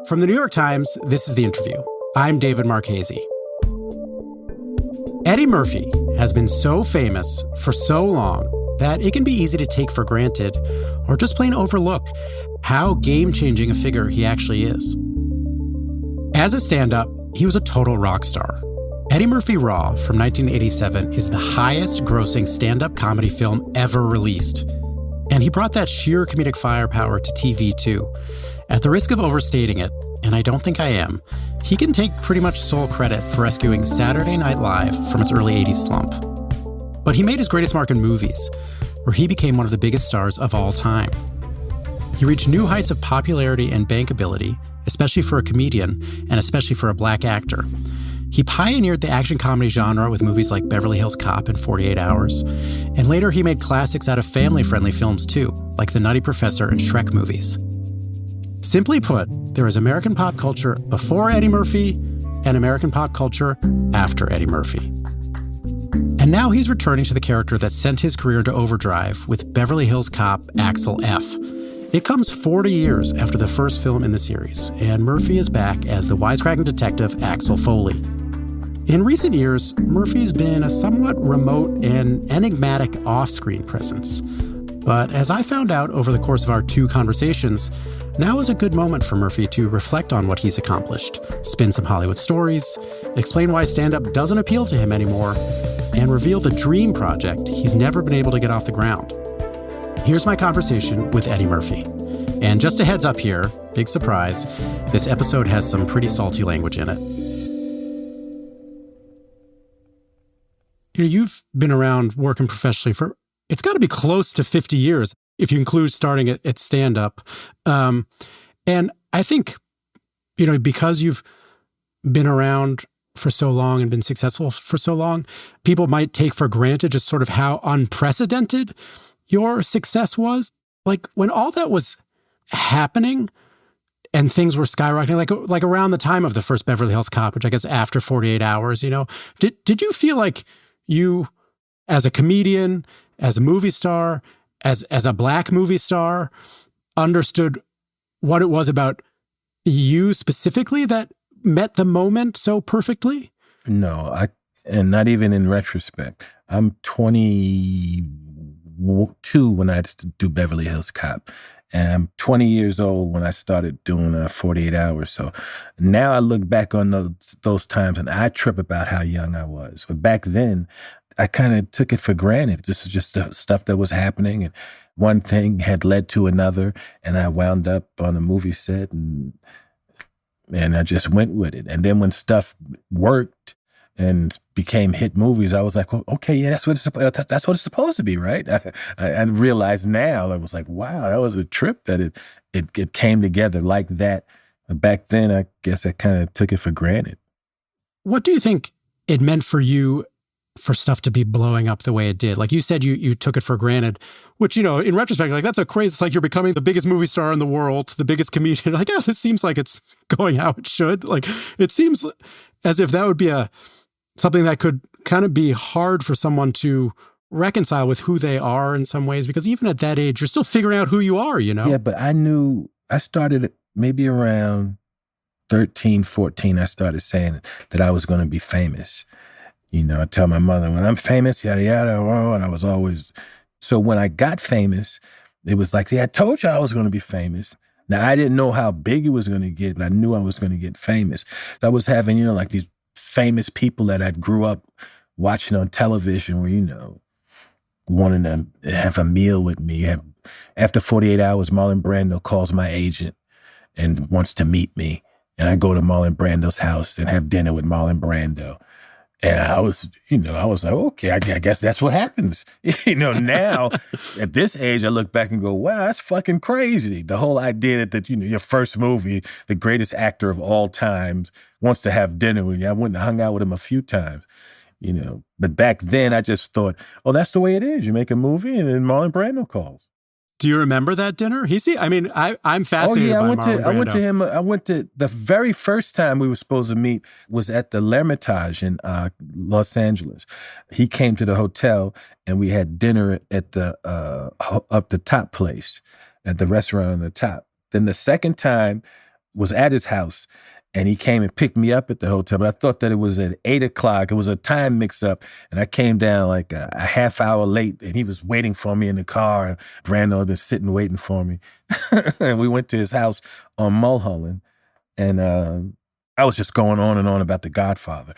From the New York Times, this is The Interview. I'm David Marchese. Eddie Murphy has been so famous for so long that it can be easy to take for granted or just plain overlook how game-changing a figure he actually is. As a stand-up, he was a total rock star. Eddie Murphy Raw from 1987 is the highest-grossing stand-up comedy film ever released. And he brought that sheer comedic firepower to TV, too. At the risk of overstating it, and I don't think I am, he can take pretty much sole credit for rescuing Saturday Night Live from its early 80s slump. But he made his greatest mark in movies, where he became one of the biggest stars of all time. He reached new heights of popularity and bankability, especially for a comedian, and especially for a black actor. He pioneered the action comedy genre with movies like Beverly Hills Cop and 48 Hours, and later he made classics out of family-friendly films too, like The Nutty Professor and Shrek movies. Simply put, there is American pop culture before Eddie Murphy and American pop culture after Eddie Murphy. And now he's returning to the character that sent his career into overdrive with Beverly Hills Cop Axel F. It comes 40 years after the first film in the series, and Murphy is back as the wisecracking detective Axel Foley. In recent years, Murphy's been a somewhat remote and enigmatic off-screen presence. But as I found out over the course of our two conversations, now is a good moment for Murphy to reflect on what he's accomplished, spin some Hollywood stories, explain why stand-up doesn't appeal to him anymore, and reveal the dream project he's never been able to get off the ground. Here's my conversation with Eddie Murphy. And just a heads up here, big surprise, this episode has some pretty salty language in it. You've been around working professionally for, it's got to be close to 50 years, if you include starting at stand-up. And I think, because you've been around for so long and been successful for so long, people might take for granted just sort of how unprecedented your success was. Like when all that was happening and things were skyrocketing, like around the time of the first Beverly Hills Cop, which I guess after 48 Hours, did you feel like you, as a comedian, as a movie star, as a black movie star, understood what it was about you specifically that met the moment so perfectly? No, and not even in retrospect. I'm 22 when I had to do Beverly Hills Cop. And I'm 20 years old when I started doing 48 Hours. So now I look back on those times and I trip about how young I was. But back then, I kind of took it for granted. This is just the stuff that was happening. And one thing had led to another. And I wound up on a movie set and I just went with it. And then when stuff worked and became hit movies, I was like, oh, okay, yeah, that's what it's supposed to be, right? I realized now, I was like, wow, that was a trip that it came together like that. But back then, I guess I kind of took it for granted. What do you think it meant for you for stuff to be blowing up the way it did? Like you said, you took it for granted, which, in retrospect, like that's a crazy, it's like you're becoming the biggest movie star in the world, the biggest comedian. Like, this seems like it's going how it should. Like, it seems as if that would be something that could kind of be hard for someone to reconcile with who they are in some ways, because even at that age, you're still figuring out who you are, Yeah, but I started maybe around 13, 14, I started saying that I was going to be famous. I tell my mother, when I'm famous, yada, yada, and I was always... So when I got famous, it was like, yeah, I told you I was going to be famous. Now, I didn't know how big it was going to get, but I knew I was going to get famous. So I was having, like these famous people that I grew up watching on television where, wanting to have a meal with me. After 48 Hours, Marlon Brando calls my agent and wants to meet me. And I go to Marlon Brando's house and have dinner with Marlon Brando. And I was like, okay, I guess that's what happens. Now at this age, I look back and go, wow, that's fucking crazy. The whole idea that your first movie, the greatest actor of all times, wants to have dinner with you. I went and hung out with him a few times, But back then, I just thought, oh, that's the way it is. You make a movie and then Marlon Brando calls. Do you remember that dinner? I'm fascinated by Marlon Brando. I went to the very first time we were supposed to meet was at the L'Ermitage in Los Angeles. He came to the hotel and we had dinner at the up the top place, at the restaurant on the top. Then the second time was at his house, and he came and picked me up at the hotel. But I thought that it was at 8:00. It was a time mix-up, and I came down like a half hour late, and he was waiting for me in the car. And Brando was sitting waiting for me, and we went to his house on Mulholland, and I was just going on and on about The Godfather,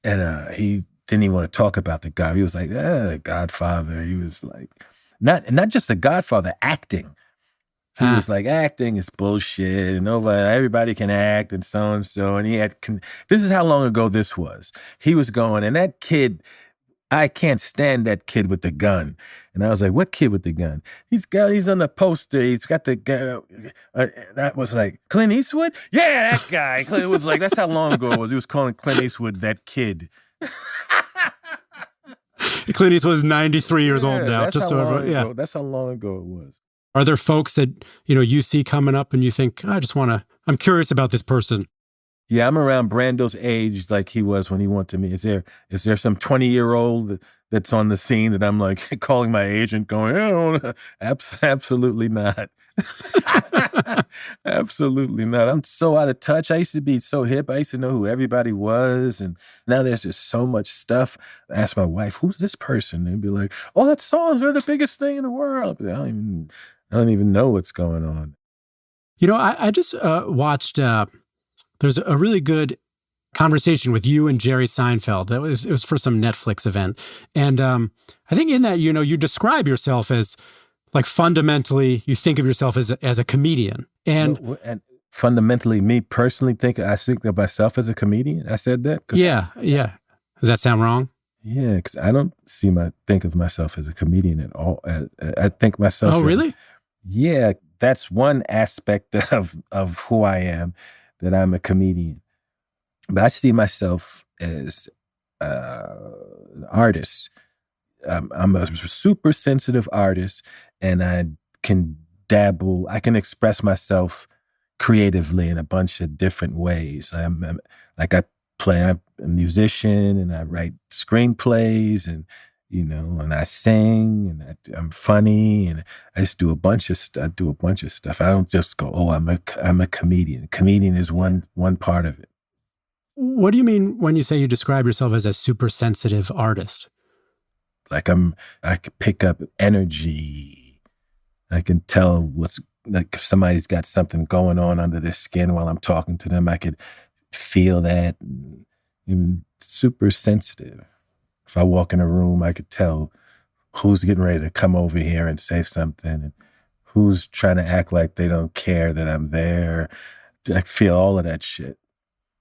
and he didn't even want to talk about The Godfather. He was like, The Godfather. He was like, not just The Godfather, acting. He was like, acting is bullshit, and everybody can act, and so and so. And he had, this is how long ago this was. He was going, and that kid, I can't stand that kid with the gun. And I was like, what kid with the gun? He's on the poster. He's got the gun. That was like, Clint Eastwood? Yeah, that guy. It was like, that's how long ago it was. He was calling Clint Eastwood that kid. Clint Eastwood was 93 years old now. Just so everyone, that's how long ago it was. Are there folks that, you see coming up and you think, I'm curious about this person? Yeah, I'm around Brando's age like he was when he went to me. Is there some 20-year-old that's on the scene that I'm like calling my agent going, oh, absolutely not. Absolutely not. I'm so out of touch. I used to be so hip. I used to know who everybody was. And now there's just so much stuff. I ask my wife, who's this person? They'd be like, oh, that songs are the biggest thing in the world. I don't even know what's going on. I just watched, there's a really good conversation with you and Jerry Seinfeld. It was for some Netflix event. And I think in that, you describe yourself as like fundamentally, you think of yourself as a comedian. And fundamentally, me personally I think of myself as a comedian. I said that? Yeah. Does that sound wrong? Yeah, because I don't think of myself as a comedian at all. I think myself. Oh, really? Yeah, that's one aspect of who I am, that I'm a comedian. But I see myself as an artist. I'm a super sensitive artist, and I can express myself creatively in a bunch of different ways. I'm a musician, and I write screenplays, and and I sing, and I'm funny, and I just do a bunch of stuff. I don't just go, oh, I'm a comedian. Comedian is one part of it. What do you mean when you say you describe yourself as a super sensitive artist? Like I can pick up energy. I can tell if somebody's got something going on under their skin while I'm talking to them. I could feel that. I'm super sensitive. If I walk in a room, I could tell who's getting ready to come over here and say something, and who's trying to act like they don't care that I'm there. I feel all of that shit.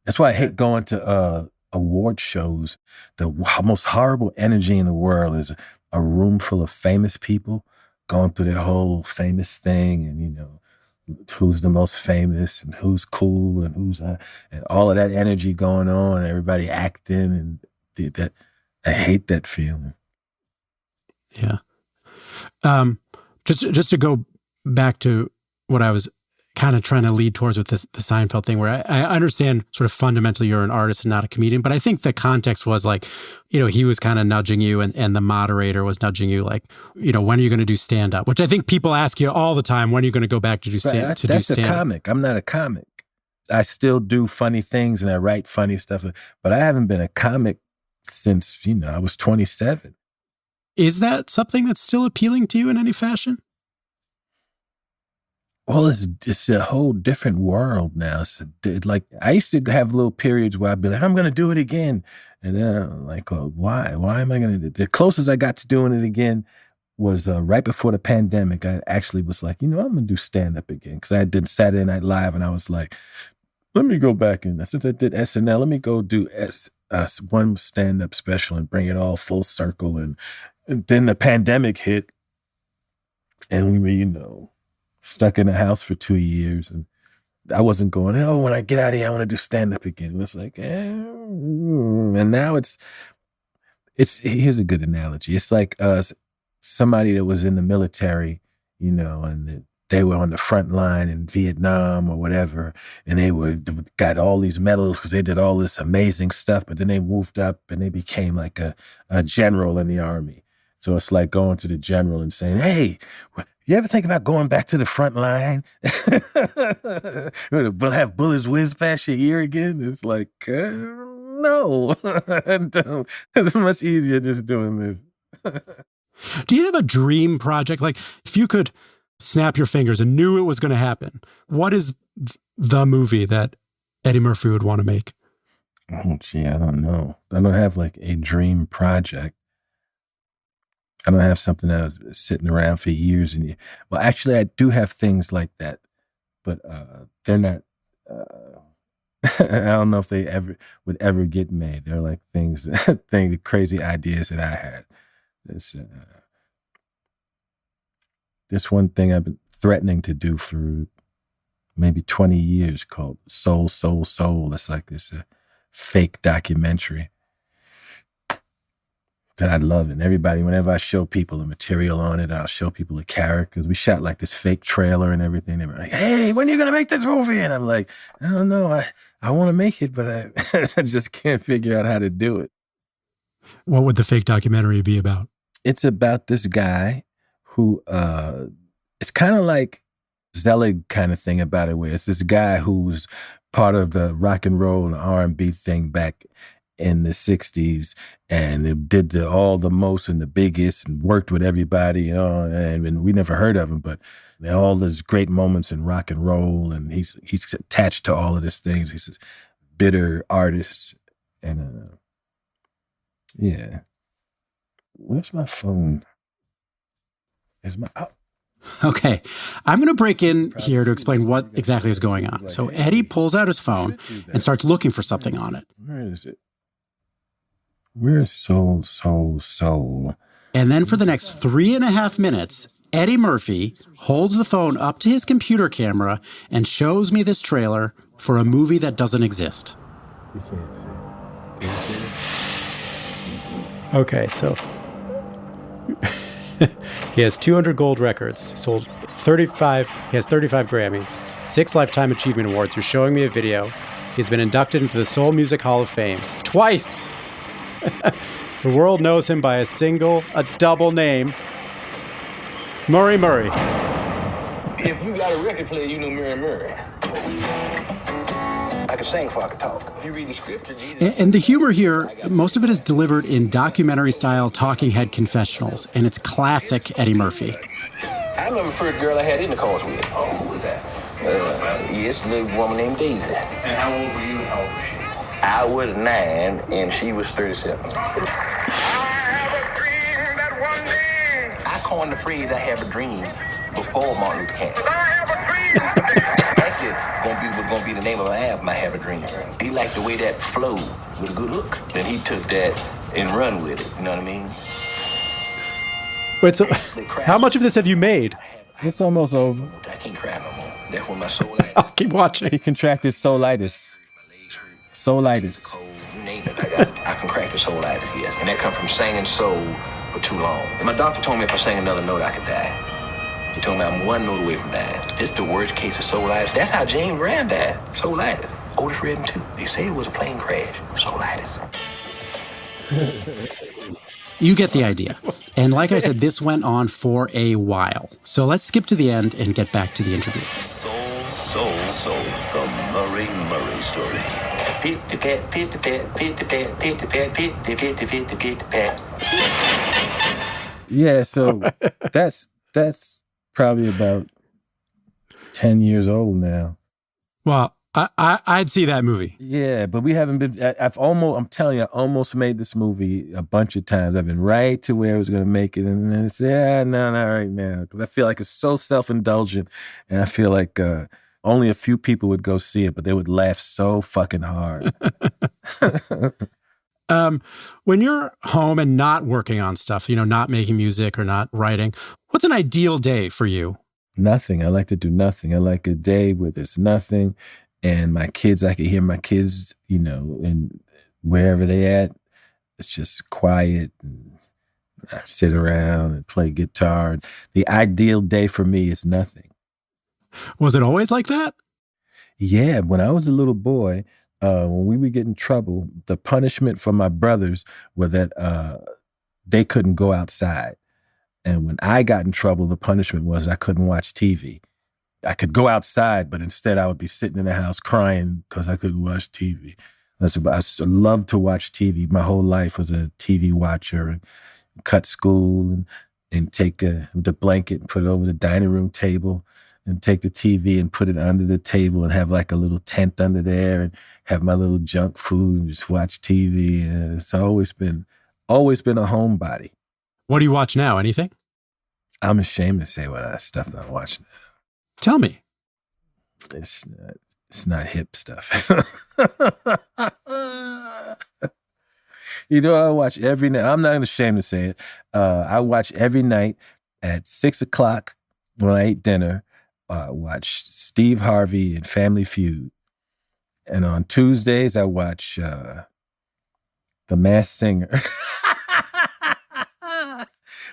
That's why I hate going to award shows. The most horrible energy in the world is a room full of famous people going through their whole famous thing, and who's the most famous and who's cool and who's and all of that energy going on, and everybody acting, and that. I hate that feeling. Yeah. Just to go back to what I was kind of trying to lead towards with the Seinfeld thing, where I understand sort of fundamentally you're an artist and not a comedian, but I think the context was like, he was kind of nudging you, and the moderator was nudging you, like, when are you going to do stand-up? Which I think people ask you all the time, when are you going to go back to do stand-up? That's a comic. I'm not a comic. I still do funny things, and I write funny stuff, but I haven't been a comic since, I was 27. Is that something that's still appealing to you in any fashion? Well, it's a whole different world now. Like, I used to have little periods where I'd be like, I'm going to do it again. And then I'm like, well, why? Why am I going to do it? The closest I got to doing it again was right before the pandemic. I actually was like, I'm going to do stand-up again. Because I did Saturday Night Live, and I was like, let me go back in. Since I did SNL, let me go do one stand-up special and bring it all full circle. And then the pandemic hit, and we were, stuck in the house for 2 years. And I wasn't going, oh, when I get out of here, I want to do stand-up again. It was like, and now it's here's a good analogy. It's like somebody that was in the military, and they were on the front line in Vietnam or whatever, and they got all these medals because they did all this amazing stuff, but then they moved up and they became like a general in the army. So it's like going to the general and saying, hey, You ever think about going back to the front line? We'll have bullets whiz past your ear again? It's like, no. It's much easier just doing this. Do you have a dream project? Like, if you could snap your fingers and knew it was going to happen, what is the movie that Eddie Murphy would want to make? Oh, gee, I don't know. I don't have like a dream project. I don't have something that was sitting around for years and years. Well, actually, I do have things like that, but they're not. I don't know if they would ever get made. They're like things, crazy ideas that I had. This one thing I've been threatening to do for maybe 20 years called Soul, Soul, Soul. It's like this fake documentary that I love. And everybody, whenever I show people the material on it, I'll show people the characters. We shot like this fake trailer and everything. They were like, hey, when are you going to make this movie? And I'm like, I don't know. I want to make it, but I just can't figure out how to do it. What would the fake documentary be about? It's about this guy who, it's kind of like Zelig kind of thing about it, where it's this guy who's part of the rock and roll and R&B thing back in the 60s, and it did all the most and the biggest and worked with everybody, you know, and we never heard of him, but all those great moments in rock and roll, and he's attached to all of these things. He's this bitter artist, and yeah. Where's my phone? Okay, I'm going to break in here to explain what exactly is going on. So Eddie pulls out his phone and starts looking for something on it. Where is it? Where's Soul, Soul, Soul? And then for the next 3.5 minutes, Eddie Murphy holds the phone up to his computer camera and shows me this trailer for a movie that doesn't exist. You can't see it. Can you see it? Okay, so he has 200 gold records, sold 35, he has 35 Grammys, 6 Lifetime Achievement Awards. You're showing me a video. He's been inducted into the Soul Music Hall of Fame twice. The world knows him by a double name, Murray Murray. If you got a record player, you know Murray. I can sing before I can talk. If you read the scripture, Jesus... And the humor here, most of it is delivered in documentary-style talking head confessionals, and it's classic Eddie Murphy. I remember the first girl I had intercourse with. Oh, who was that? Yes, a little woman named Daisy. And how old were you and how old was she? I was 9 and she was 37. I have a dream that one day... I coined the phrase "I have a dream" before Martin Luther King. I have a dream. Actually, was gonna be the name of an album, "I Have a Dream." He liked the way that flowed with a good hook. Then he took that and run with it. You know what I mean? Wait, so how much of this have you made? It's almost over. I can't cry no more. That's when my soul. I'll keep watching. He contracted soulitis. Soulitis. You name it, I can crack the soulitis, yes. And that comes from singing soul for too long. And my doctor told me if I sang another note, I could die. He told me I'm one note away from dying. This is the worst case of soulitis. That's how James Brown died. Soulitis. Otis Redding too. They say it was a plane crash. Soulitis. You get the idea. And like I said, this went on for a while. So let's skip to the end and get back to the interview. Soul, soul, soul. The Murray Murray story. Pitty pat, pitty pat, pitty pat, pitty pat, pitty pitty pitty pitty pat. Yeah, so that's probably about 10 years old now. Well, I'd see that movie. Yeah, but we haven't been. I'm telling you, I almost made this movie a bunch of times. I've been right to where I was going to make it, and then it's no, not right now, because I feel like it's so self-indulgent, and I feel like only a few people would go see it, but they would laugh so fucking hard. When you're home and not working on stuff, not making music or not writing, what's an ideal day for you? Nothing. I like to do nothing. I like a day where there's nothing. And my kids, I can hear my kids, and wherever they at, it's just quiet. And I sit around and play guitar. The ideal day for me is nothing. Was it always like that? Yeah. When I was a little boy, when we would get in trouble, the punishment for my brothers were that they couldn't go outside. And when I got in trouble, the punishment was I couldn't watch TV. I could go outside, but instead I would be sitting in the house crying because I couldn't watch TV. I loved to watch TV. My whole life was a TV watcher, and cut school and take the blanket and put it over the dining room table and take the TV and put it under the table and have like a little tent under there and have my little junk food and just watch TV. And it's always been a homebody. What do you watch now? Anything? I'm ashamed to say what stuff I watch now. Tell me. It's not hip stuff. I watch every night. I'm not ashamed to say it. I watch every night at 6 o'clock when I eat dinner. Watch Steve Harvey and Family Feud. And on Tuesdays, I watch The Masked Singer.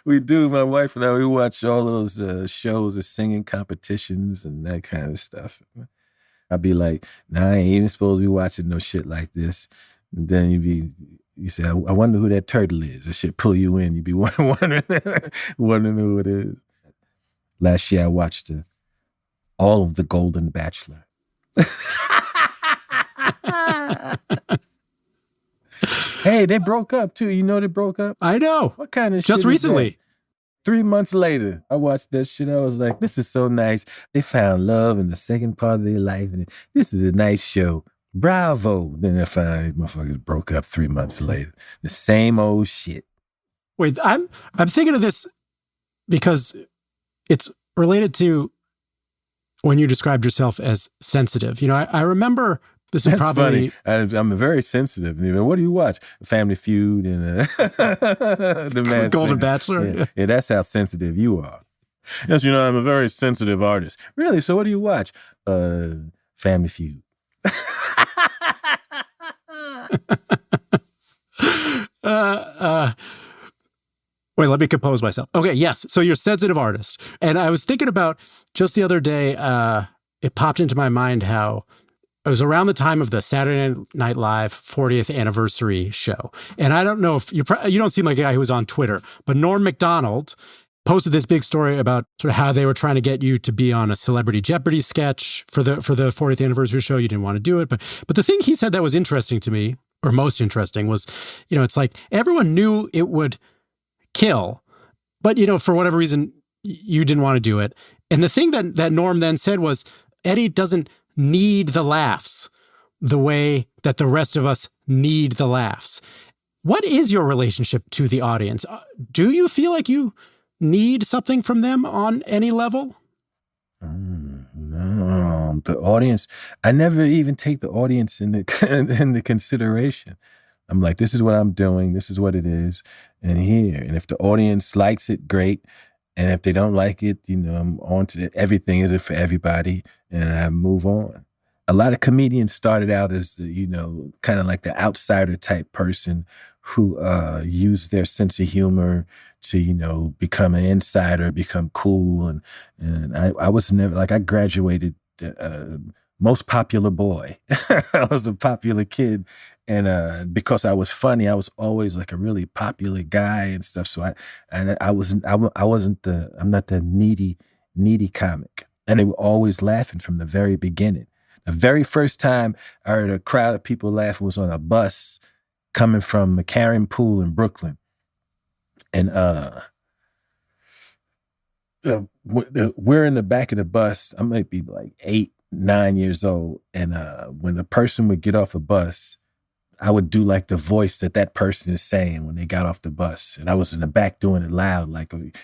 We do, my wife and I, we watch all those shows, the singing competitions and that kind of stuff. I'd be like, nah, I ain't even supposed to be watching no shit like this. And then you say, I wonder who that turtle is. That shit pull you in. You'd be wondering who it is. Last year I watched all of The Golden Bachelor. Hey, they broke up too. You know they broke up? I know. What kind of shit just recently? Is that? 3 months later, I watched that shit. I was like, this is so nice. They found love in the second part of their life. And this is a nice show. Bravo. Then I found these motherfuckers broke up 3 months later. The same old shit. Wait, I'm thinking of this because it's related to when you described yourself as sensitive. I remember this is probably funny. I'm very sensitive. What do you watch? Family Feud and the Masked Golden Singer. Bachelor. Yeah, that's how sensitive you are. Yes, I'm a very sensitive artist. Really? So what do you watch? Family Feud. Wait, let me compose myself. Okay, yes. So you're a sensitive artist. And I was thinking about just the other day, it popped into my mind how it was around the time of the Saturday Night Live 40th anniversary show. And I don't know if you don't seem like a guy who was on Twitter, but Norm Macdonald posted this big story about sort of how they were trying to get you to be on a Celebrity Jeopardy sketch for the 40th anniversary show. You didn't want to do it. But the thing he said that was interesting to me, or most interesting, was, it's like everyone knew it would kill, but, for whatever reason, you didn't want to do it. And the thing that Norm then said was, Eddie doesn't need the laughs the way that the rest of us need the laughs. What is your relationship to the audience? Do you feel like you need something from them on any level? No, the audience, I never even take the audience into consideration. I'm like, this is what I'm doing. This is what it is. And if the audience likes it, great. And if they don't like it, I'm on to it. Everything isn't for everybody, and I move on. A lot of comedians started out as, kind of like the outsider type person who used their sense of humor to, become an insider, become cool. And I was never, I graduated most popular boy. I was a popular kid. And because I was funny, I was always like a really popular guy and stuff. So I'm not the needy comic. And they were always laughing from the very beginning. The very first time I heard a crowd of people laughing was on a bus coming from McCarran Pool in Brooklyn. And we're in the back of the bus. I might be like 8, 9 years old. And when a person would get off a bus, I would do like the voice that person is saying when they got off the bus. And I was in the back doing it loud.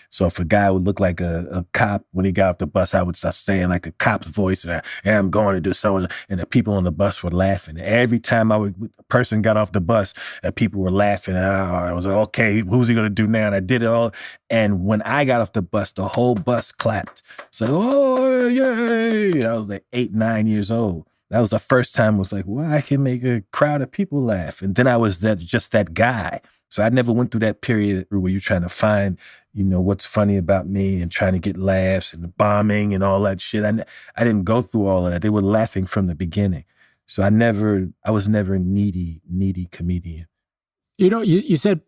So if a guy would look like a cop when he got off the bus, I would start saying like a cop's voice. And I'm going to do so. And the people on the bus were laughing. Every time a person got off the bus, people were laughing. And I was like, okay, who's he going to do now? And I did it all. And when I got off the bus, the whole bus clapped. So, oh, yay. And I was like 8, 9 years old. That was the first time I was like, well, I can make a crowd of people laugh. And then I was just that guy. So I never went through that period where you're trying to find, what's funny about me and trying to get laughs and the bombing and all that shit. I didn't go through all of that. They were laughing from the beginning. So I was never a needy comedian. You said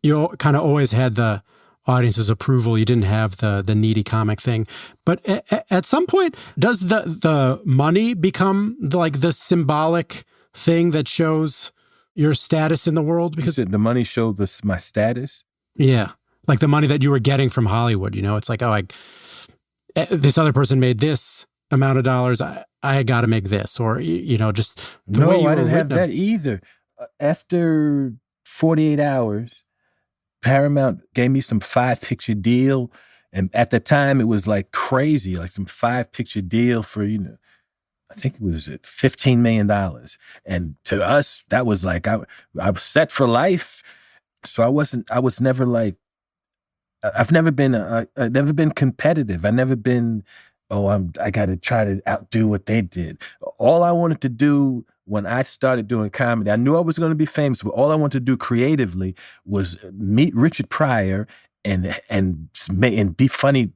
you kind of always had the audience's approval. You didn't have the needy comic thing. But at some point, does the money become the symbolic thing that shows your status in the world? Because the money showed my status? Yeah. Like the money that you were getting from Hollywood, it's like, this other person made this amount of dollars. I got to make this, or, just the way you I didn't have that either. After 48 hours, Paramount gave me some 5-picture deal. And at the time, it was like crazy, like some 5-picture deal for, I think it was $15 million. And to us, that was like, I was set for life. So I've never been competitive. I've never been, I got to try to outdo what they did. All I wanted to do when I started doing comedy, I knew I was going to be famous, but all I wanted to do creatively was meet Richard Pryor and be funny.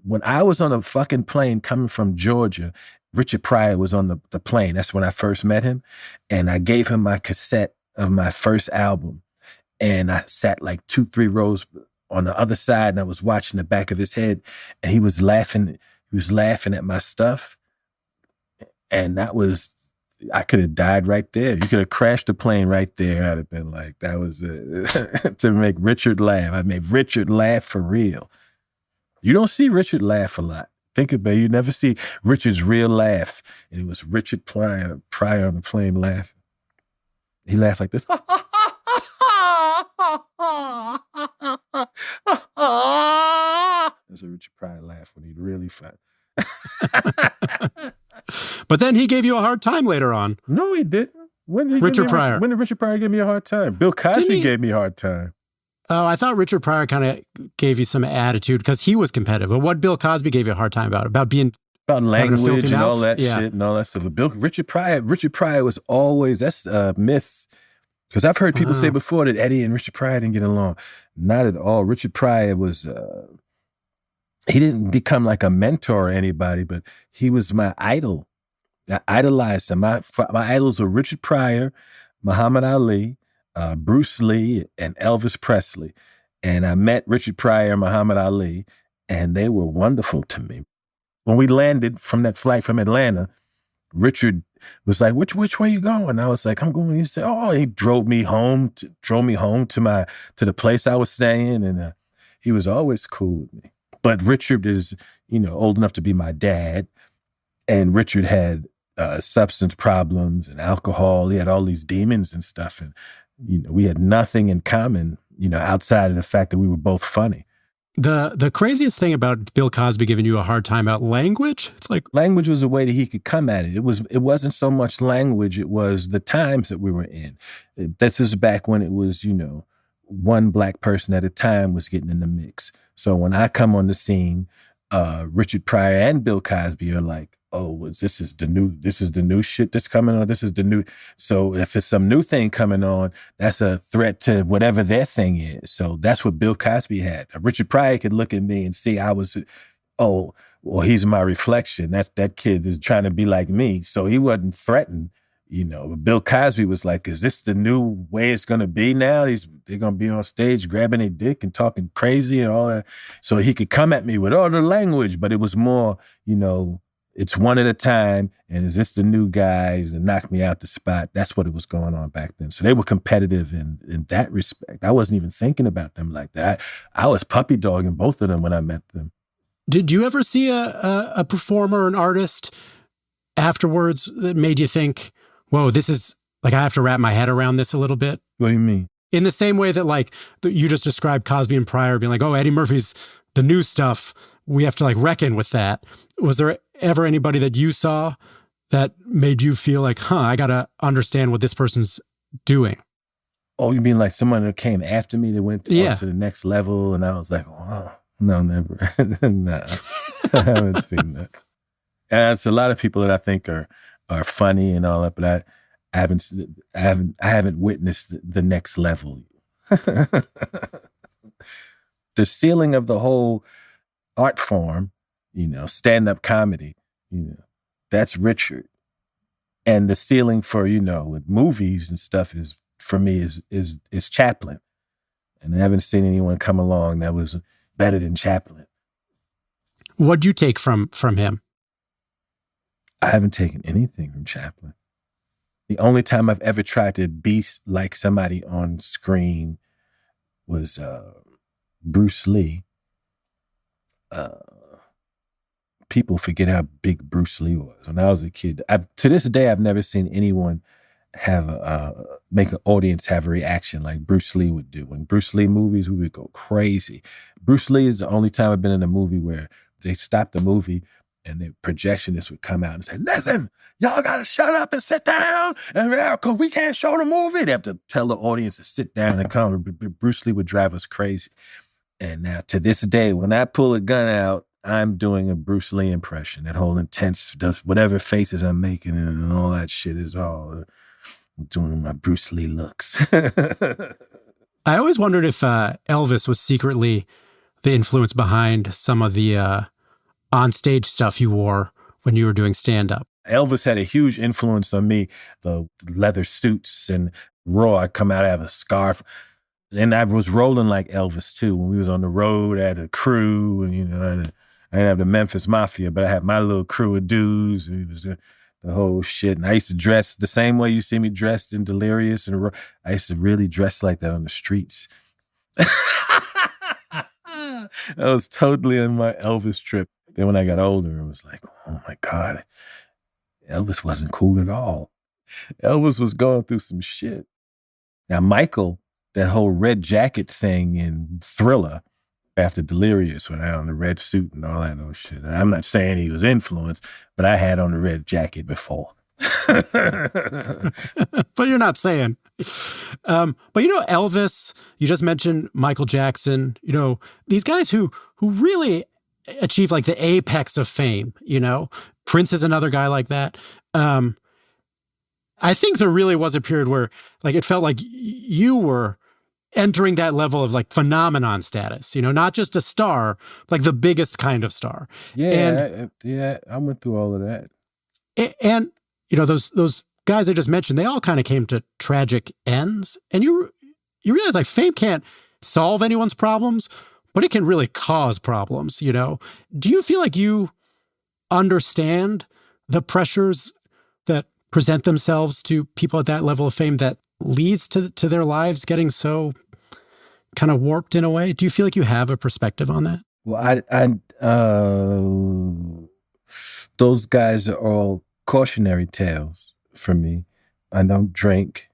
When I was on a fucking plane coming from Georgia, Richard Pryor was on the plane. That's when I first met him. And I gave him my cassette of my first album. And I sat like 2-3 rows on the other side, and I was watching the back of his head, and he was laughing. He was laughing at my stuff. And I could have died right there. You could have crashed the plane right there. I'd have been like, that was it. To make Richard laugh. I made Richard laugh for real. You don't see Richard laugh a lot. Think about it. You never see Richard's real laugh. And it was Richard Pryor on the plane laughing. He laughed like this. That's a Richard Pryor laugh when he'd really fun. But then he gave you a hard time later on. No, he didn't. When did Richard Pryor give me a hard time? Bill Cosby gave me a hard time. Oh, I thought Richard Pryor kind of gave you some attitude because he was competitive. But what Bill Cosby gave you a hard time about being about language and all that shit and all that stuff. But Richard Pryor was always, that's a myth. Because I've heard people say before that Eddie and Richard Pryor didn't get along. Not at all. Richard Pryor was, he didn't become like a mentor or anybody, but he was my idol. I idolized him. My idols were Richard Pryor, Muhammad Ali, Bruce Lee, and Elvis Presley. And I met Richard Pryor and Muhammad Ali, and they were wonderful to me. When we landed from that flight from Atlanta, Richard was like, which way you going? I was like, I'm going. He said, he drove me home to the place I was staying. And he was always cool with me. But Richard is, old enough to be my dad. And Richard had substance problems and alcohol. He had all these demons and stuff. And, we had nothing in common, outside of the fact that we were both funny. The craziest thing about Bill Cosby giving you a hard time about language, it's like language was a way that he could come at it. It wasn't so much language, it was the times that we were in. This was back when it was, one black person at a time was getting in the mix. So when I come on the scene, Richard Pryor and Bill Cosby are like, this is the new shit that's coming on. This is the new. So if it's some new thing coming on, that's a threat to whatever their thing is. So that's what Bill Cosby had. Richard Pryor could look at me and see I was, he's my reflection. That kid is trying to be like me. So he wasn't threatened. Bill Cosby was like, is this the new way it's going to be now? They're going to be on stage grabbing their dick and talking crazy and all that. So he could come at me with all the language, but it was more, it's one at a time, and is this the new guys and knock me out the spot? That's what it was going on back then. So they were competitive in that respect. I wasn't even thinking about them like that. I was puppy dogging both of them when I met them. Did you ever see a performer, an artist afterwards that made you think, whoa, this is like, I have to wrap my head around this a little bit? What do you mean? In the same way that you just described Cosby and Pryor being like, Eddie Murphy's the new stuff. We have to reckon with that. Was there ever anybody that you saw that made you feel like, I got to understand what this person's doing? Oh, you mean like someone that came after me that went on to the next level? And I was like, oh, no, never. No, I haven't seen that. And it's a lot of people that I think are funny and all that, but I haven't witnessed the next level. The ceiling of the whole art form, stand-up comedy, that's Richard. And the ceiling for, with movies and stuff is, for me, is Chaplin. And I haven't seen anyone come along that was better than Chaplin. What'd you take from him? I haven't taken anything from Chaplin. The only time I've ever tried to be like somebody on screen was Bruce Lee. People forget how big Bruce Lee was. When I was a kid, to this day, I've never seen anyone have make an audience have a reaction like Bruce Lee would do. When Bruce Lee movies, we would go crazy. Bruce Lee is the only time I've been in a movie where they stopped the movie and the projectionist would come out and say, listen, y'all got to shut up and sit down, and because we can't show the movie. They have to tell the audience to sit down and come. Bruce Lee would drive us crazy. And now to this day, when I pull a gun out, I'm doing a Bruce Lee impression. That whole intense, whatever faces I'm making and all that shit is all doing my Bruce Lee looks. I always wondered if Elvis was secretly the influence behind some of the on-stage stuff you wore when you were doing stand-up. Elvis had a huge influence on me. The leather suits and Raw, I come out, I have a scarf. And I was rolling like Elvis too. When we was on the road, I had a crew, and I didn't have the Memphis Mafia, but I had my little crew of dudes. And it was the whole shit. And I used to dress the same way you see me dressed in Delirious. And I used to really dress like that on the streets. I was totally on my Elvis trip. Then when I got older, it was like, oh my God, Elvis wasn't cool at all. Elvis was going through some shit. Now, Michael, that whole red jacket thing in Thriller after Delirious, when I had on the red suit and all that old shit. I'm not saying he was influenced, but I had on the red jacket before. But you're not saying. But Elvis, you just mentioned Michael Jackson, these guys who really achieve like the apex of fame, Prince is another guy like that. I think there really was a period where like it felt like you were entering that level of like phenomenon status, not just a star, like the biggest kind of star. Yeah, I went through all of that. And those guys I just mentioned, they all kind of came to tragic ends. And you realize like fame can't solve anyone's problems, but it can really cause problems, Do you feel like you understand the pressures that present themselves to people at that level of fame that leads to their lives getting so kind of warped in a way? Do you feel like you have a perspective on that? Well, those guys are all cautionary tales for me. I don't drink.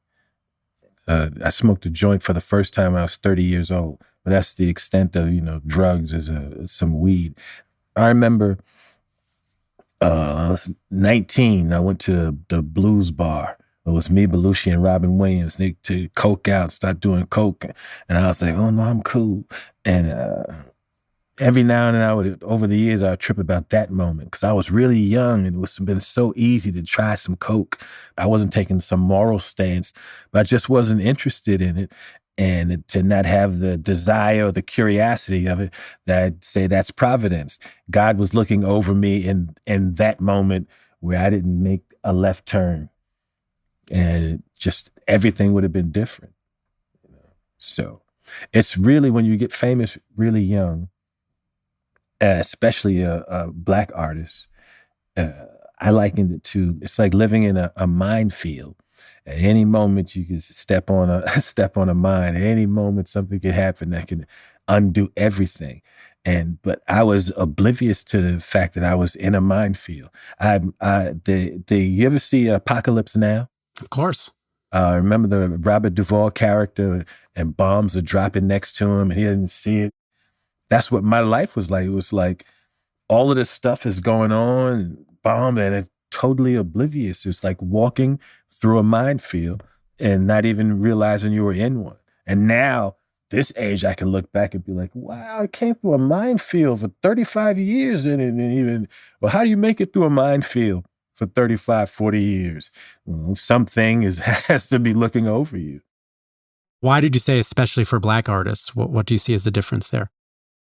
I smoked a joint for the first time when I was 30 years old, but that's the extent of, drugs as some weed. I remember I was 19. I went to the blues bar. It was me, Belushi, and Robin Williams. They to coke out, start doing coke. And I was like, oh, no, I'm cool. And every now and then over the years, I would trip about that moment because I was really young and it was been so easy to try some coke. I wasn't taking some moral stance, but I just wasn't interested in it. And to not have the desire or the curiosity of it, that I'd say that's providence. God was looking over me in that moment where I didn't make a left turn. And just everything would have been different. So it's really when you get famous really young, especially a Black artist, I likened it to, it's like living in a minefield. At any moment you can step on a mine. At any moment something can happen that can undo everything. But I was oblivious to the fact that I was in a minefield. You ever see Apocalypse Now? Of course. Remember the Robert Duvall character and bombs are dropping next to him and he didn't see it. That's what my life was like. It was like all of this stuff is going on, bomb, and it's totally oblivious. It's like walking through a minefield and not even realizing you were in one. And now, this age, I can look back and be like, wow, I came through a minefield for 35 years in it. And how do you make it through a minefield for 35, 40 years? Well, something has to be looking over you. Why did you say especially for Black artists? What do you see as the difference there?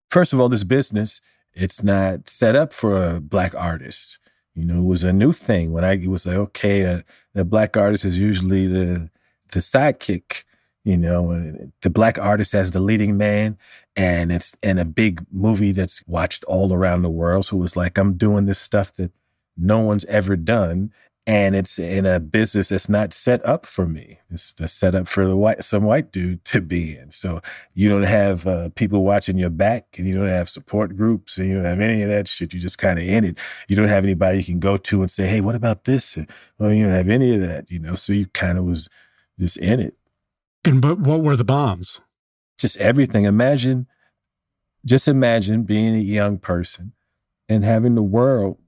First of all, this business, it's not set up for Black artists. It was a new thing when it was like, okay, the Black artist is usually the sidekick, you know, and the black artist as the leading man, and it's in a big movie that's watched all around the world. So it was like, I'm doing this stuff that no one's ever done, and it's in a business that's not set up for me. It's set up for some white dude to be in. So you don't have people watching your back, and you don't have support groups, and you don't have any of that shit. You just kind of in it. You don't have anybody you can go to and say, hey, what about this? Well, you don't have any of that, you know? So you kind of was just in it. But what were the bombs? Just everything. Just imagine being a young person and having the world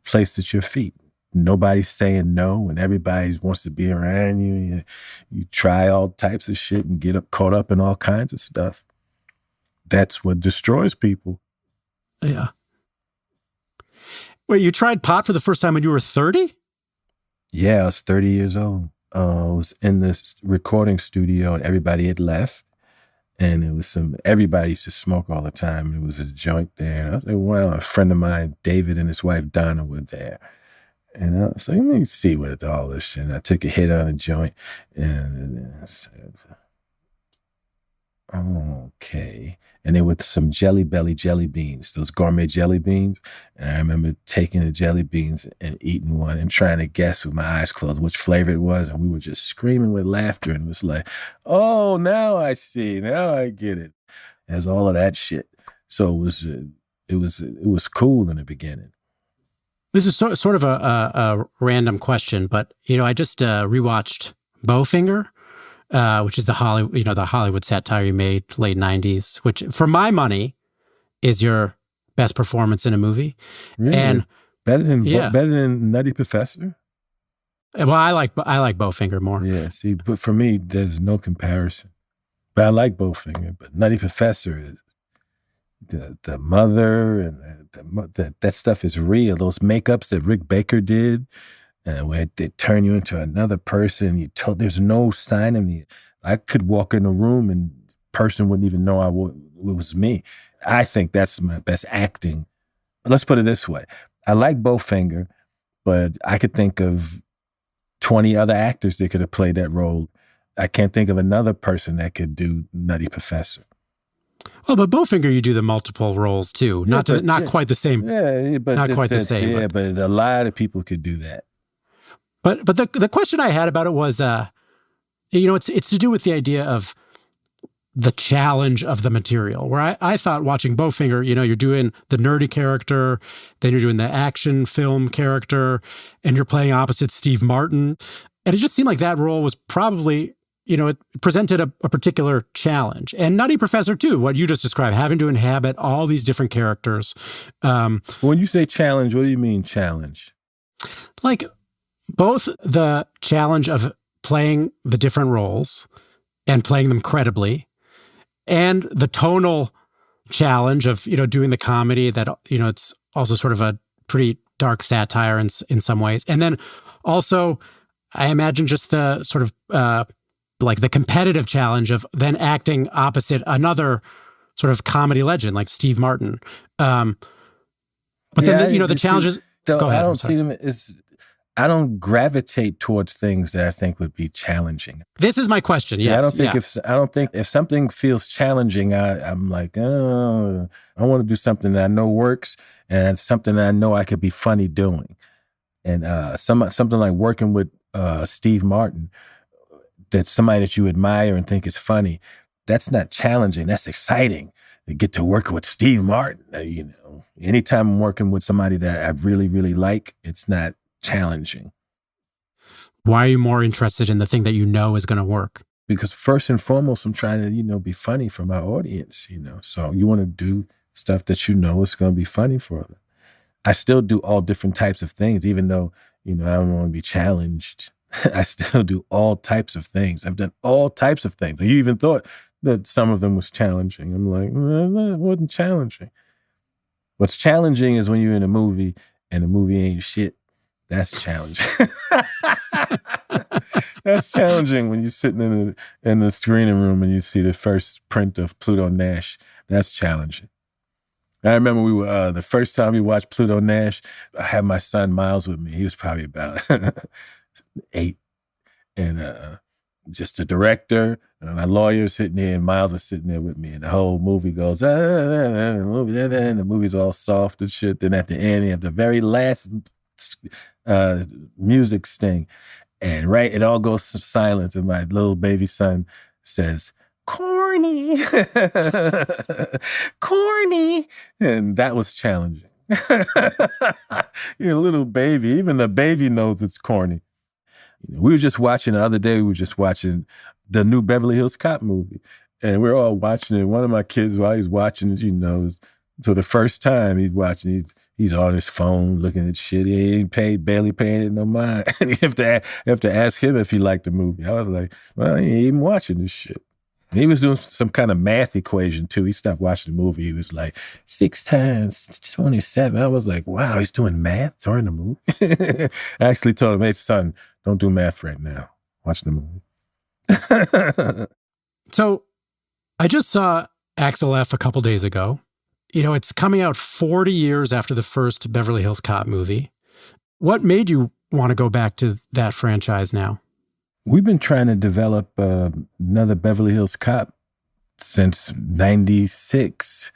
placed at your feet. Nobody's saying no, and everybody wants to be around you. You try all types of shit and get caught up in all kinds of stuff. That's what destroys people. Yeah. Wait, you tried pot for the first time when you were 30? Yeah, I was 30 years old. I was in this recording studio and everybody had left. And it was everybody used to smoke all the time. It was a joint there. And I was like, well, a friend of mine, David, and his wife, Donna, were there. And I was like, let me see what all this shit. And I took a hit on a joint and I said, okay. And there were some Jelly Belly jelly beans, those gourmet jelly beans. And I remember taking the jelly beans and eating one and trying to guess with my eyes closed which flavor it was. And we were just screaming with laughter. And it was like, oh, now I see. Now I get it. As all of that shit. So it was cool in the beginning. This is sort of a random question, but I just rewatched Bowfinger, which is the Hollywood satire you made late 90s, which for my money is your best performance in a movie. Really? And better than Nutty Professor? Well, I like Bowfinger more. Yeah, see, but for me, there's no comparison. But I like Bowfinger, but Nutty Professor is the mother and that stuff is real. Those makeups that Rick Baker did, where they turn you into another person. There's no sign of me. I could walk in a room and person wouldn't even know it was me. I think that's my best acting. Let's put it this way. I like Bowfinger, but I could think of 20 other actors that could have played that role. I can't think of another person that could do Nutty Professor. Well, but Bowfinger, you do the multiple roles too. Not quite the same. Yeah, but not quite the same. Yeah, but a lot of people could do that. But the question I had about it was, it's to do with the idea of the challenge of the material. Where I thought watching Bowfinger, you're doing the nerdy character, then you're doing the action film character, and you're playing opposite Steve Martin, and it just seemed like that role was probably. It presented a particular challenge. And Nutty Professor, too, what you just described, having to inhabit all these different characters. When you say challenge, what do you mean challenge? Like both the challenge of playing the different roles and playing them credibly, and the tonal challenge of, doing the comedy that, it's also sort of a pretty dark satire in some ways. And then also, I imagine just the sort of... like the competitive challenge of then acting opposite another sort of comedy legend like Steve Martin. But then, the challenges... Go ahead, I don't gravitate towards things that I think would be challenging. This is my question, yes. I don't think if something feels challenging, I'm like, oh, I want to do something that I know works and something that I know I could be funny doing. And something like working with Steve Martin, that's somebody that you admire and think is funny, that's not challenging. That's exciting to get to work with Steve Martin. Anytime I'm working with somebody that I really, really like, it's not challenging. Why are you more interested in the thing that you know is going to work? Because first and foremost, I'm trying to, be funny for my audience, So you want to do stuff that is going to be funny for them. I still do all different types of things, even though, I don't want to be challenged. I still do all types of things. I've done all types of things. You even thought that some of them was challenging. I'm like, it wasn't challenging. What's challenging is when you're in a movie and the movie ain't shit. That's challenging. That's challenging when you're sitting in the screening room and you see the first print of Pluto Nash. That's challenging. I remember we were the first time we watched Pluto Nash. I had my son Miles with me. He was probably about 8, and just the director and my lawyer sitting there, and Miles is sitting there with me, and the whole movie goes, and the movie's all soft and shit. Then at the end, you have the very last music sting, and it all goes to silence, and my little baby son says, "Corny, corny," and that was challenging. You're a little baby. Even the baby knows it's corny. We were just watching the other day. We were just watching the new Beverly Hills Cop movie, and we're all watching it. One of my kids, while he's watching it, for the first time he's watching, he's on his phone looking at shit. He ain't barely paying it no mind. And you have to ask him if he liked the movie. I was like, well, he ain't even watching this shit. He was doing some kind of math equation too. He stopped watching the movie. He was like, 6 times 27. I was like, wow, he's doing math during the movie. I actually told him, hey, son, don't do math right now. Watch the movie. So I just saw Axel F a couple days ago. It's coming out 40 years after the first Beverly Hills Cop movie. What made you want to go back to that franchise now? We've been trying to develop another Beverly Hills Cop since 96.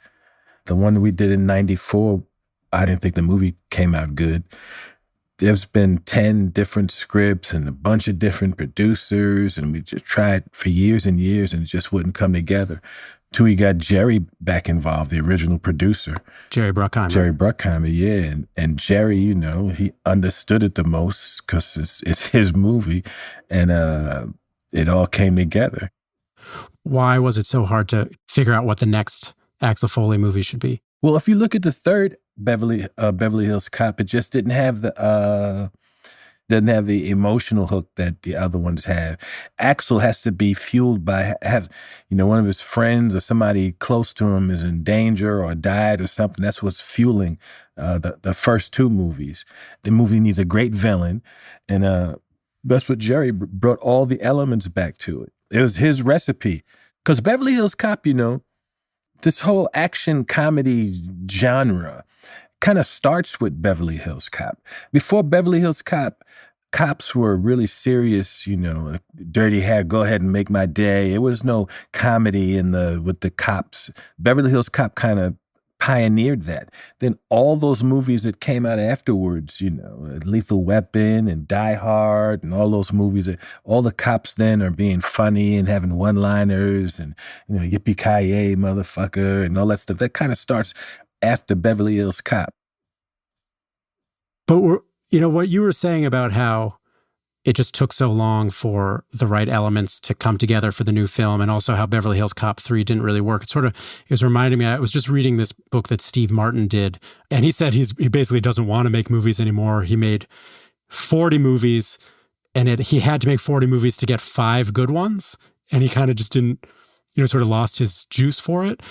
The one we did in 94, I didn't think the movie came out good. There's been 10 different scripts and a bunch of different producers, and we just tried for years and years, and it just wouldn't come together. Till we got Jerry back involved, the original producer. Jerry Bruckheimer. Jerry Bruckheimer, yeah. And Jerry, he understood it the most because it's his movie, and it all came together. Why was it so hard to figure out what the next Axel Foley movie should be? Well, if you look at the third Beverly Hills Cop, it just didn't have the emotional hook that the other ones have. Axel has to be fueled by one of his friends or somebody close to him is in danger or died or something. That's what's fueling the first two movies. The movie needs a great villain, and that's what Jerry brought all the elements back to it. It was his recipe. Because Beverly Hills Cop, this whole action comedy genre kind of starts with Beverly Hills Cop. Before Beverly Hills Cop, cops were really serious, dirty hair, go ahead and make my day. It was no comedy with the cops. Beverly Hills Cop kind of pioneered that. Then all those movies that came out afterwards, Lethal Weapon and Die Hard and all those movies, all the cops then are being funny and having one-liners and, yippee-ki-yay, motherfucker, and all that stuff. That kind of starts after Beverly Hills Cop. But what you were saying about how it just took so long for the right elements to come together for the new film, and also how Beverly Hills Cop 3 didn't really work. It was reminding me, I was just reading this book that Steve Martin did, and he said he basically doesn't want to make movies anymore. He made 40 movies, and he had to make 40 movies to get 5 good ones, and he kind of just didn't, sort of lost his juice for it.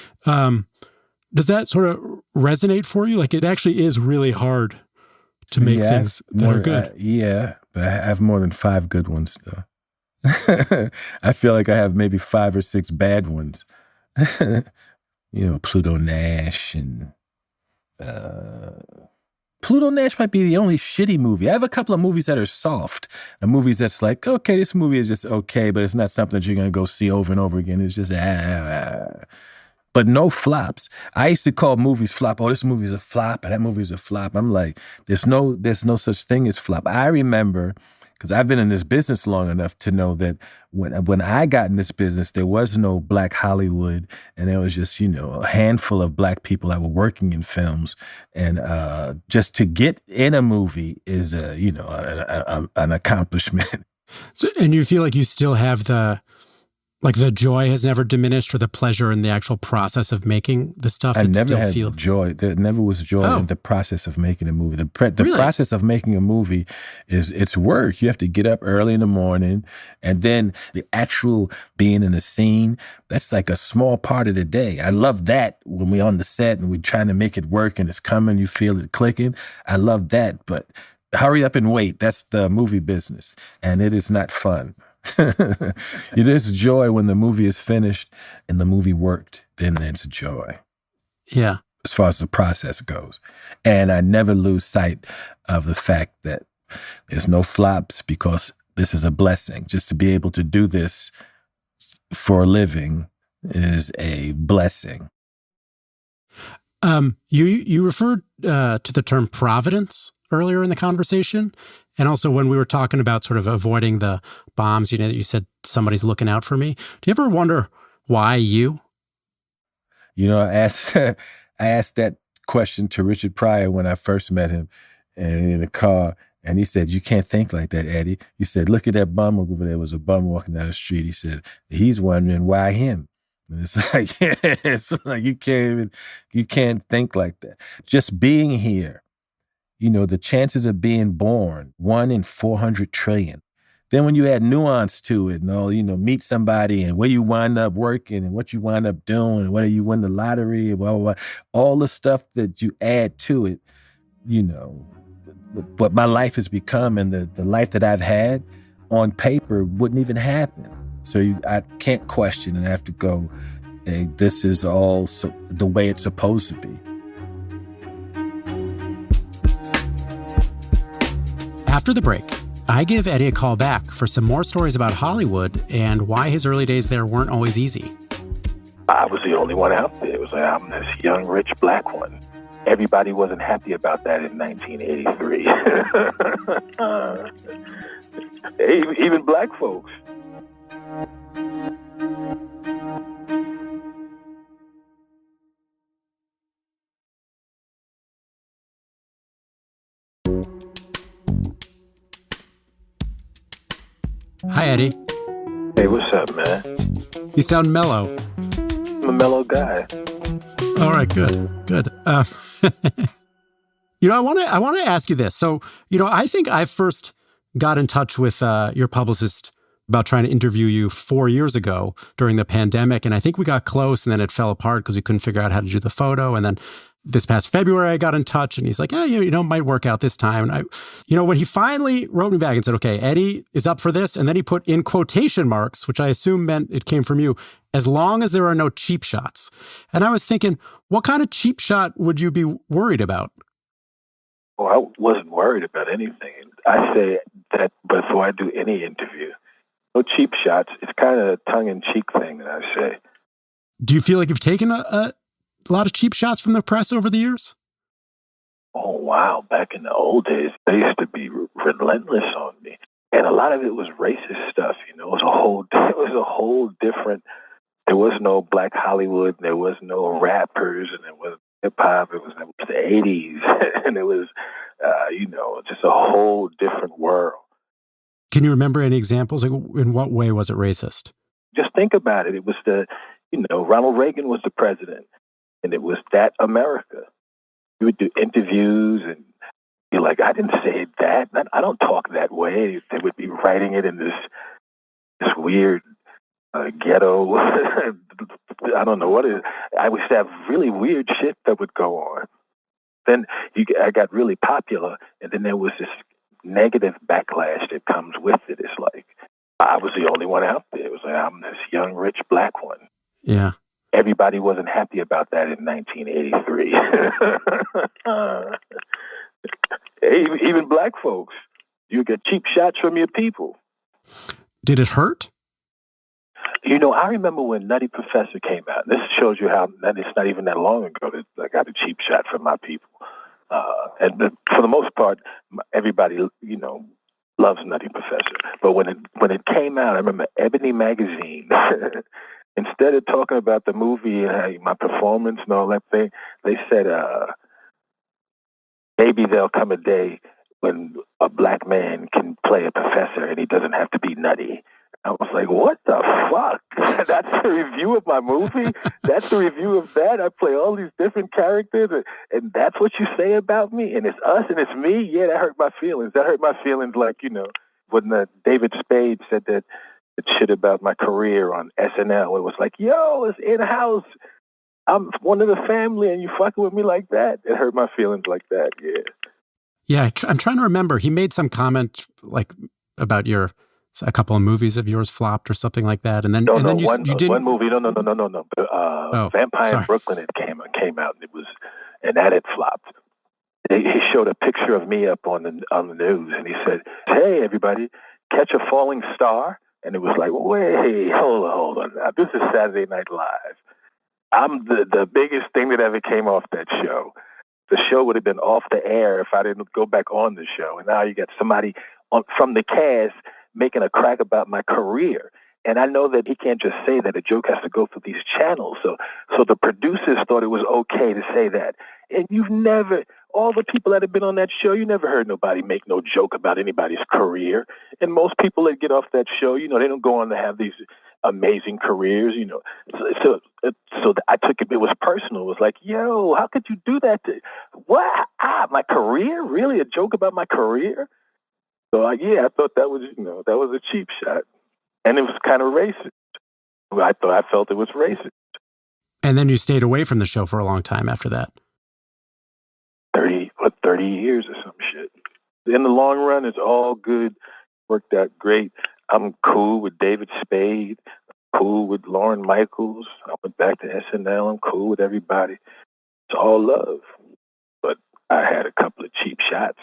Does that sort of resonate for you? Like, it actually is really hard to make things that are good. But I have more than 5 good ones, though. I feel like I have maybe 5 or 6 bad ones. Pluto Nash and Pluto Nash might be the only shitty movie. I have a couple of movies that are soft. Movies that's like, okay, this movie is just okay, but it's not something that you're going to go see over and over again. It's just but no flops. I used to call movies flop. Oh, this movie's a flop, and that movie's a flop. I'm like, there's no such thing as flop. I remember, because I've been in this business long enough to know that when I got in this business, there was no Black Hollywood, and there was just, a handful of Black people that were working in films. And just to get in a movie is, an accomplishment. So, and you feel like you still have the joy has never diminished, or the pleasure in the actual process of making the stuff? I never had joy. There never was joy in the process of making a movie. The process of making a movie it's work. You have to get up early in the morning, and then the actual being in a scene, that's like a small part of the day. I love that when we're on the set and we're trying to make it work and it's coming, you feel it clicking. I love that, but hurry up and wait. That's the movie business, and it is not fun. There's joy when the movie is finished and the movie worked. Then there's joy. Yeah. As far as the process goes. And I never lose sight of the fact that there's no flops, because this is a blessing. Just to be able to do this for a living is a blessing. You referred to the term providence earlier in the conversation. And also when we were talking about sort of avoiding the bombs, you said somebody's looking out for me. Do you ever wonder why you? I asked that question to Richard Pryor when I first met him and in the car. And he said, you can't think like that, Eddie. He said, look at that bum over there. There was a bum walking down the street. He said, he's wondering why him. And it's like you can't think like that. Just being here, the chances of being born, 1 in 400 trillion. Then when you add nuance to it and all, meet somebody and where you wind up working and what you wind up doing and whether you win the lottery, blah, blah, blah, all the stuff that you add to it, what my life has become and the life that I've had on paper wouldn't even happen. So I can't question and I have to go, hey, this is all the way it's supposed to be. After the break, I give Eddie a call back for some more stories about Hollywood and why his early days there weren't always easy. I was the only one out there. It was like, I'm this young, rich black one. Everybody wasn't happy about that in 1983. Even black folks. Hi, Eddie. Hey, what's up, man? You sound mellow. I'm a mellow guy. All right, good. I want to ask you this. So, I think I first got in touch with your publicist about trying to interview you 4 years ago during the pandemic, and I think we got close, and then it fell apart because we couldn't figure out how to do the photo. And then this past February, I got in touch, and he's like, "Yeah, it might work out this time." And when he finally wrote me back and said, "Okay, Eddie is up for this," and then he put in quotation marks, which I assume meant it came from you, as long as there are no cheap shots. And I was thinking, what kind of cheap shot would you be worried about? Well, I wasn't worried about anything. I say that before I do any interview. No cheap shots. It's kind of a tongue-in-cheek thing that I say. Do you feel like you've taken a lot of cheap shots from the press over the years? Oh, wow. Back in the old days, they used to be relentless on me. And a lot of it was racist stuff. It was a whole different. There was no black Hollywood. There was no rappers, and there was hip hop. It was the 80s, and it was, just a whole different world. Can you remember any examples? Like, in what way was it racist? Just think about it. It was Ronald Reagan was the president, and it was that America. You would do interviews, and you're like, I didn't say that. I don't talk that way. They would be writing it in this weird ghetto. I don't know what it is. I used to have really weird shit that would go on. Then I got really popular, and then there was this negative backlash that comes with it. It's like, I was the only one out there. It was like, I'm this young, rich black one. Yeah. Everybody wasn't happy about that in 1983. Even black folks. You get cheap shots from your people. Did it hurt? I remember when Nutty Professor came out. This shows you how it's not even that long ago that I got a cheap shot from my people. For the most part, everybody, loves Nutty Professor. But when it came out, I remember Ebony Magazine, instead of talking about the movie and my performance and all that thing, they said, maybe there'll come a day when a black man can play a professor and he doesn't have to be nutty. I was like, what the fuck? That's the review of my movie? That's the review of that? I play all these different characters, and that's what you say about me? And it's us and it's me? Yeah, that hurt my feelings. That hurt my feelings like, when David Spade said that shit about my career on SNL. It was like, yo, it's in-house. I'm one of the family, and you fucking with me like that? It hurt my feelings like that, yeah. Yeah, I'm trying to remember. He made some comment, like, about a couple of movies of yours flopped or something like that, and then you didn't. One movie, no. Vampire in Brooklyn. It came out, and that had flopped. He showed a picture of me up on the news, and he said, "Hey, everybody, Catch a Falling Star, and it was like, wait, hold on. Now, this is Saturday Night Live. I'm the biggest thing that ever came off that show. The show would have been off the air if I didn't go back on the show. And now you got somebody from the cast making a crack about my career. And I know that he can't just say that. A joke has to go through these channels. So the producers thought it was okay to say that. And all the people that have been on that show, you never heard nobody make no joke about anybody's career. And most people that get off that show, they don't go on to have these amazing careers, So I took it was personal. It was like, yo, how could you do that to what? My career? Really? A joke about my career? So I thought that was, that was a cheap shot. And it was kind of racist. I felt it was racist. And then you stayed away from the show for a long time after that. 30 years or some shit. In the long run, it's all good. Worked out great. I'm cool with David Spade. Cool with Lauren Michaels. I went back to SNL. I'm cool with everybody. It's all love. But I had a couple of cheap shots.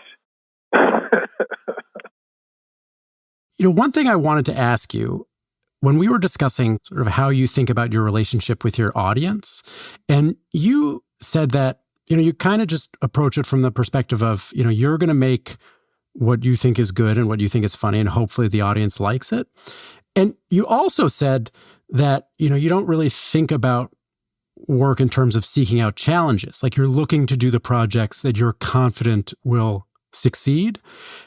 One thing I wanted to ask you, when we were discussing sort of how you think about your relationship with your audience, and you said that, you kind of just approach it from the perspective of, you're going to make what you think is good and what you think is funny, and hopefully the audience likes it. And you also said that, you don't really think about work in terms of seeking out challenges. Like you're looking to do the projects that you're confident will succeed.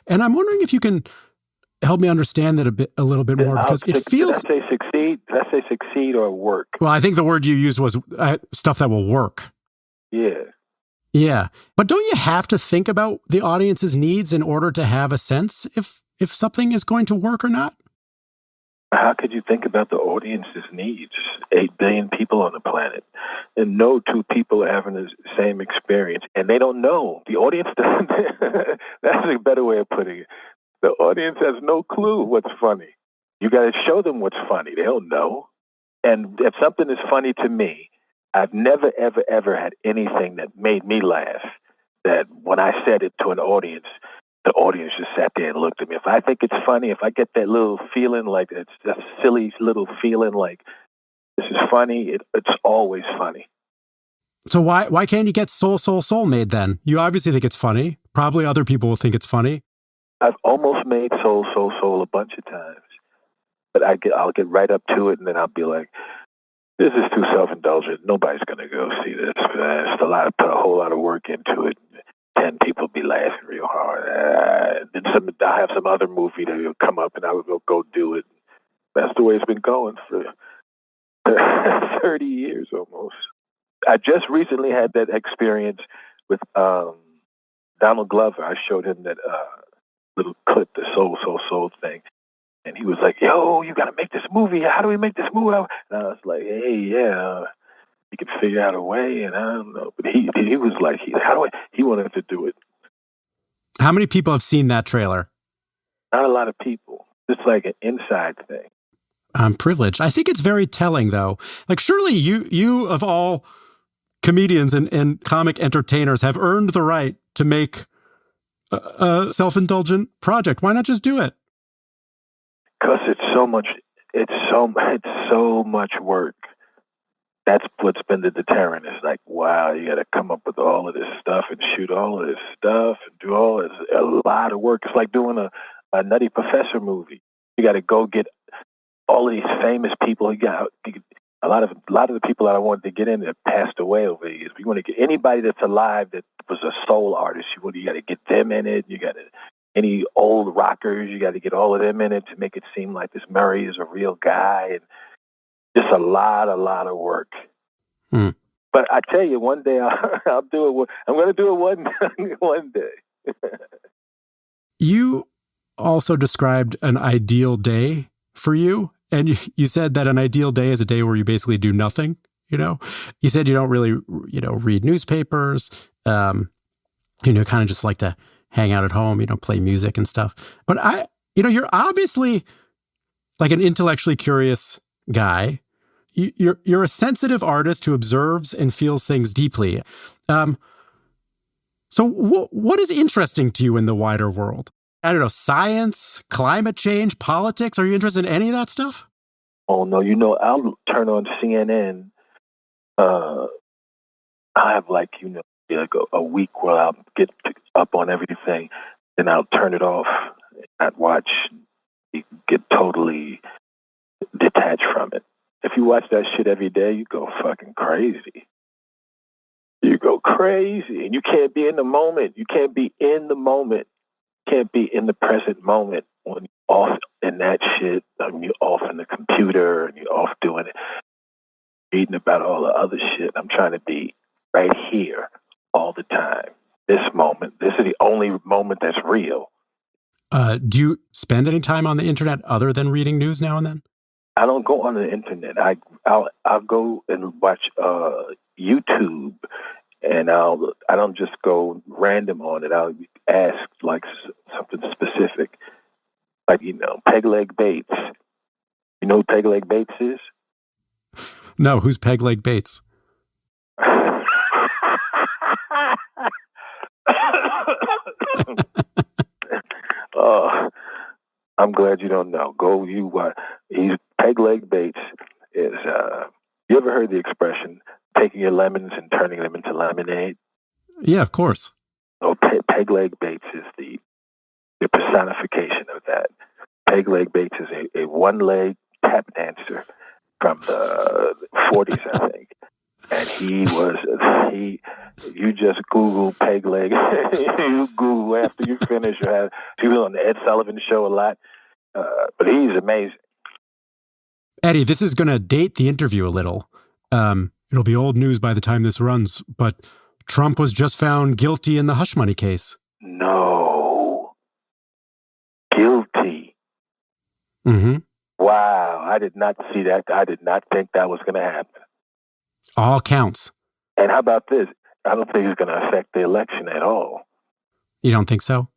And I'm wondering if you can help me understand that a little bit more, because it feels... Did I say succeed? Did I say succeed or work? Well, I think the word you used was stuff that will work. Yeah. Yeah. But don't you have to think about the audience's needs in order to have a sense if something is going to work or not? How could you think about the audience's needs? 8 billion people on the planet, and no two people are having the same experience, and they don't know. The audience doesn't. That's a better way of putting it. The audience has no clue what's funny. You got to show them what's funny. They don't know. And if something is funny to me, I've never, ever, ever had anything that made me laugh that when I said it to an audience, the audience just sat there and looked at me. If I think it's funny, if I get that little feeling like it's a silly little feeling like this is funny, it's always funny. So why can't you get Soul made then? You obviously think it's funny. Probably other people will think it's funny. I've almost made Soul a bunch of times, but I'll get right up to it, and then I'll be like, "This is too self-indulgent. Nobody's gonna go see this. It's put a whole lot of work into it. 10 people be laughing real hard. Then I'll have some other movie that will come up, and I will go do it." That's the way it's been going for 30 years almost. I just recently had that experience with Donald Glover. I showed him that little clip, the Soul thing. And he was like, "Yo, you got to make this movie. How do we make this movie?" And I was like, "Hey, yeah, you can figure out a way." And I don't know. But he was like, he wanted to do it. How many people have seen that trailer? Not a lot of people. It's like an inside thing. I'm privileged. I think it's very telling, though. Like, surely you of all comedians and comic entertainers have earned the right to make a self-indulgent project. Why not just do it? Because it's so much work. That's what's been the deterrent. It's like, wow, you got to come up with all of this stuff and shoot all of this stuff and do all this. A lot of work. It's like doing a Nutty Professor movie. You got to go get all of these famous people. You got a lot of the people that I wanted to get in that passed away over the years. You want to get anybody that's alive that was a soul artist. You got to get them in it. You got to. Any old rockers, you got to get all of them in it to make it seem like this Murray is a real guy, and just a lot of work. But I tell you, one day I'll do it. I'm going to do it one day. You also described an ideal day for you, and you said that an ideal day is a day where you basically do nothing. You said you don't really, read newspapers. Kind of just like to hang out at home, play music and stuff. But you're obviously like an intellectually curious guy. You're a sensitive artist who observes and feels things deeply. So what is interesting to you in the wider world? I don't know, science, climate change, politics? Are you interested in any of that stuff? Oh, no, I'll turn on CNN. I have like a week where I'll get up on everything, then I'll turn it off and not watch, get totally detached from it. If you watch that shit every day, you go fucking crazy. You go crazy, and you can't be in the moment. You can't be in the moment. You can't be in the present moment when you're off in that shit. You're off in the computer, and you're off doing it, reading about all the other shit. I'm trying to be right here all the time. This moment. This is the only moment that's real. Do you spend any time on the internet other than reading news now and then? I don't go on the internet. I'll go and watch YouTube, and I don't just go random on it. I'll ask like something specific, like Peg Leg Bates. You know who Peg Leg Bates is? No, who's Peg Leg Bates? I'm glad you don't know. He's Peg Leg Bates is. You ever heard the expression taking your lemons and turning them into lemonade? Yeah, of course. Oh, Peg Leg Bates is the personification of that. Peg Leg Bates is a one-leg tap dancer from the 40s, I think. And you just Google Peg Leg. You Google after you finish. He was on the Ed Sullivan Show a lot. But he's amazing. Eddie, this is going to date the interview a little. It'll be old news by the time this runs, but Trump was just found guilty in the hush money case. No. Guilty. Mm-hmm. Wow. I did not see that. I did not think that was going to happen. All counts. And how about this? I don't think it's going to affect the election at all. You don't think so?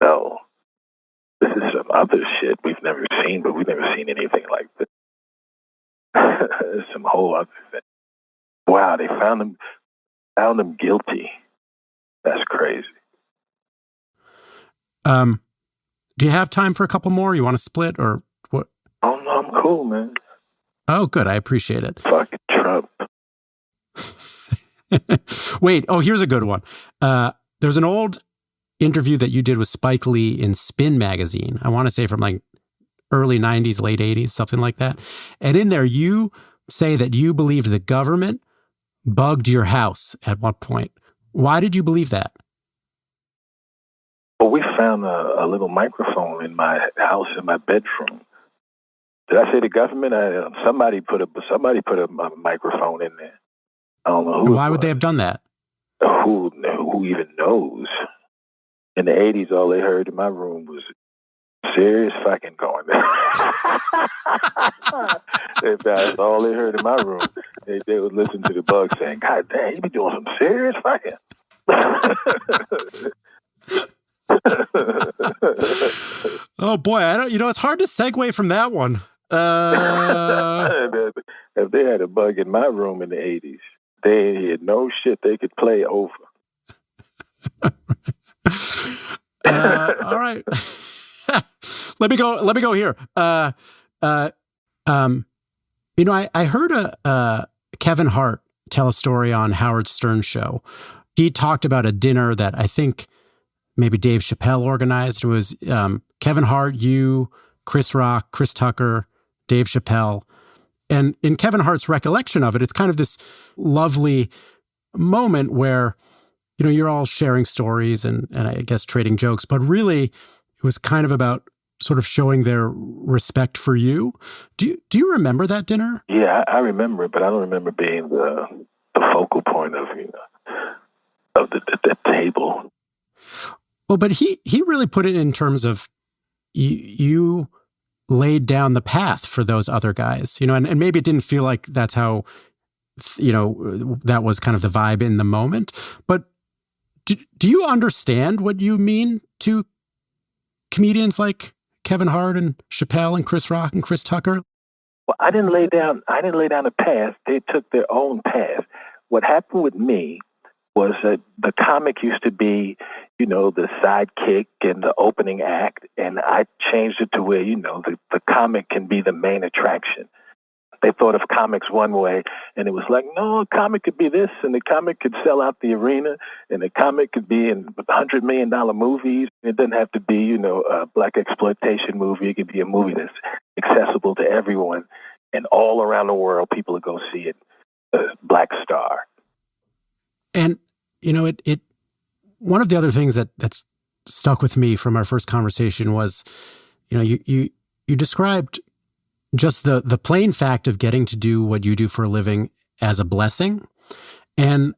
No. This is some other shit we've never seen, but we've never seen anything like this. Some whole other thing. Wow, they found him guilty. That's crazy. Do you have time for a couple more? You want to split or what? Oh, no, I'm cool, man. Oh, good. I appreciate it. Fucking Trump. Wait. Oh, here's a good one. There's an old interview that you did with Spike Lee in Spin magazine. I want to say from like early 90s, late 80s, something like that. And in there, you say that you believed the government bugged your house at one point. Why did you believe that? Well, we found a little microphone in my house, in my bedroom. Did I say the government? Somebody put a microphone in there. I don't know who. And why would they have done that? Who even knows? In the 80s, all they heard in my room was serious fucking going there. That's all they heard in my room. They would listen to the bug saying, "God damn, you be doing some serious fucking." Oh boy, it's hard to segue from that one. If they had a bug in my room in the 80s, they had no shit they could play over. All right. Let me go here. I heard Kevin Hart tell a story on Howard Stern's show. He talked about a dinner that I think maybe Dave Chappelle organized. It was Kevin Hart, you, Chris Rock, Chris Tucker, Dave Chappelle. And in Kevin Hart's recollection of it, it's kind of this lovely moment where, you're all sharing stories and I guess trading jokes, but really it was kind of about sort of showing their respect for you. Do you remember that dinner? Yeah, I remember it, but I don't remember being the focal point of the table. Well, but he really put it in terms of you laid down the path for those other guys, and maybe it didn't feel like that's how, that was kind of the vibe in the moment. But do you understand what you mean to comedians like Kevin Hart and Chappelle and Chris Rock and Chris Tucker? Well, I didn't lay down a path. They took their own path. What happened with me was that the comic used to be, the sidekick and the opening act, and I changed it to where, the comic can be the main attraction. They thought of comics one way, and it was like, no, a comic could be this, and the comic could sell out the arena, and the comic could be in $100 million movies. It doesn't have to be, a black exploitation movie. It could be a movie that's accessible to everyone, and all around the world, people will go see it. Black Star. And, it one of the other things that's stuck with me from our first conversation was, you described just the plain fact of getting to do what you do for a living as a blessing. And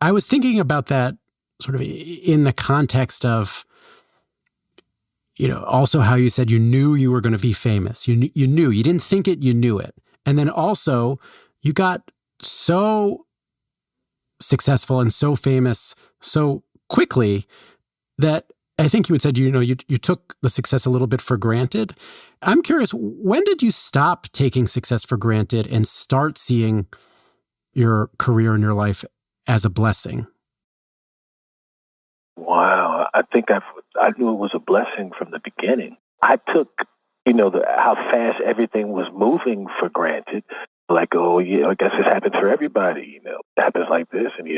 I was thinking about that sort of in the context of, also how you said you knew you were going to be famous. You knew, you didn't think it, you knew it. And then also you got so successful and so famous so quickly that I think you had said, you took the success a little bit for granted. I'm curious, when did you stop taking success for granted and start seeing your career and your life as a blessing? Wow. I think I knew it was a blessing from the beginning. I took, how fast everything was moving for granted. Like, oh, yeah, I guess this happens for everybody, it happens like this. And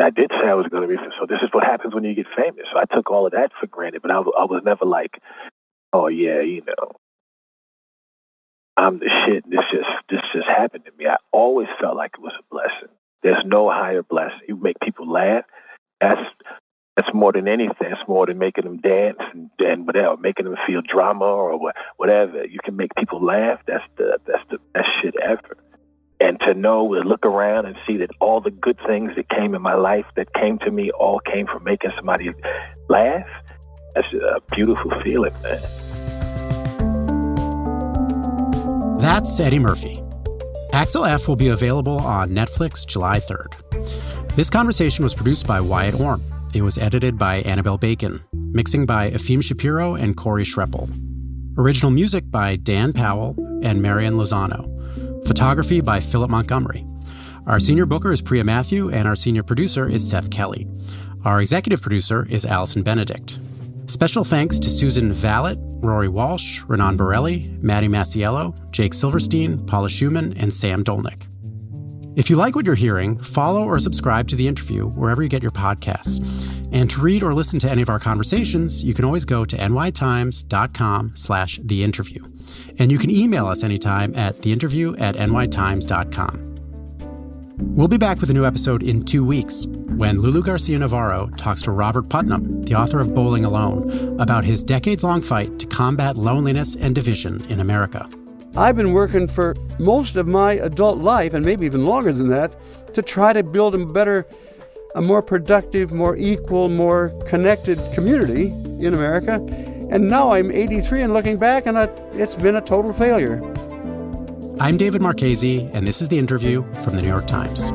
I did say I was going to be, so this is what happens when you get famous. So I took all of that for granted, but I was never like, oh yeah, I'm the shit. This just happened to me. I always felt like it was a blessing. There's no higher blessing. You make people laugh. That's more than anything. It's more than making them dance and whatever, making them feel drama or whatever. You can make people laugh. That's the best shit ever. And to look around and see that all the good things that came in my life that came to me all came from making somebody laugh, that's a beautiful feeling, man. That's Eddie Murphy. Axel F will be available on Netflix July 3rd. This conversation was produced by Wyatt Orm. It was edited by Annabelle Bacon. Mixing by Efim Shapiro and Corey Schreppel. Original music by Dan Powell and Marian Lozano. Photography by Philip Montgomery. Our senior booker is Priya Matthew, and our senior producer is Seth Kelly. Our executive producer is Allison Benedict. Special thanks to Susan Vallet, Rory Walsh, Renan Borelli, Maddie Masiello, Jake Silverstein, Paula Schumann, and Sam Dolnick. If you like what you're hearing, follow or subscribe to The Interview wherever you get your podcasts. And to read or listen to any of our conversations, you can always go to nytimes.com/theinterview. And you can email us anytime at theinterview@nytimes.com. We'll be back with a new episode in 2 weeks when Lulu Garcia-Navarro talks to Robert Putnam, the author of Bowling Alone, about his decades-long fight to combat loneliness and division in America. I've been working for most of my adult life, and maybe even longer than that, to try to build a more productive, more equal, more connected community in America. And now I'm 83 and looking back, and it's been a total failure. I'm David Marchese, and this is The Interview from The New York Times.